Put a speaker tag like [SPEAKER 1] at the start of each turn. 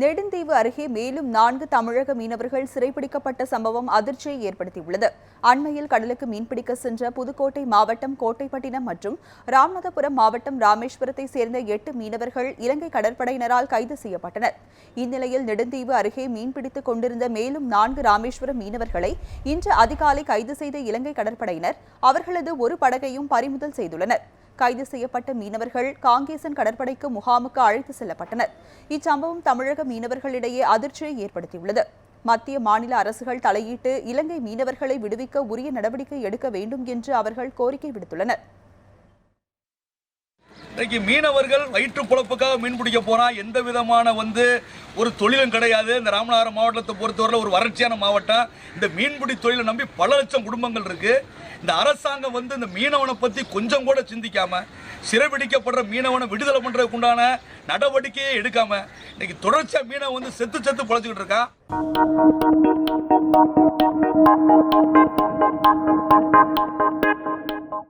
[SPEAKER 1] நெடுந்தீவு அருகே மேலும் 4 தமிழக மீனவர்கள் சிறைப்பிடிக்கப்பட்ட சம்பவம் அதிர்ச்சியை ஏற்படுத்தியுள்ளது. அண்மையில் கடலுக்கு மீன்பிடிக்க சென்ற புதுக்கோட்டை மாவட்டம் கோட்டைப்பட்டினம் மற்றும் ராமநாதபுரம் மாவட்டம் ராமேஸ்வரத்தை சேர்ந்த 8 மீனவர்கள் இலங்கை கடற்படையினரால் கைது செய்யப்பட்டனர். இந்நிலையில் நெடுந்தீவு அருகே மீன்பிடித்துக் கொண்டிருந்த மேலும் 4 ராமேஸ்வரம் மீனவர்களை இன்று அதிகாலை கைது செய்த இலங்கை கடற்படையினர் அவர்களது ஒரு படகையும் பறிமுதல் செய்துள்ளனர். கைது செய்யப்பட்ட மீனவர்கள் காங்கேசன் கடற்படைக்கு முகாமுக்கு அழைத்து செல்லப்பட்டனர். இச்சம்பவம் தமிழக மீனவர்களிடையே அதிர்ச்சியை ஏற்படுத்தியுள்ளது. மத்திய மாநில அரசுகள் தலையிட்டு இலங்கை மீனவர்களை விடுவிக்க உரிய நடவடிக்கை எடுக்க வேண்டும் என்று அவர்கள் கோரிக்கை விடுத்துள்ளனர்.
[SPEAKER 2] இன்னைக்கு மீனவர்கள் வயிற்று பொழப்புக்காக மீன் பிடிக்க போனா எந்த விதமான ஒரு தொழிலும் கிடையாது. இந்த ராமநாதபுரம் மாவட்டத்தை பொறுத்தவரை ஒரு வறட்சியான மாவட்டம். இந்த மீன்பிடி தொழிலை நம்பி பல லட்சம் குடும்பங்கள் இருக்கு. இந்த அரசாங்கம் இந்த மீனவனை பத்தி கொஞ்சம் கூட சிந்திக்காம சிறைபிடிக்கப்படுற மீனவனை விடுதலை பண்றதுக்கு உண்டான நடவடிக்கையே எடுக்காம இன்னைக்கு தொடர்ச்சியா மீனவன் செத்து செத்து பொழைச்சிக்கிட்டு இருக்கான்.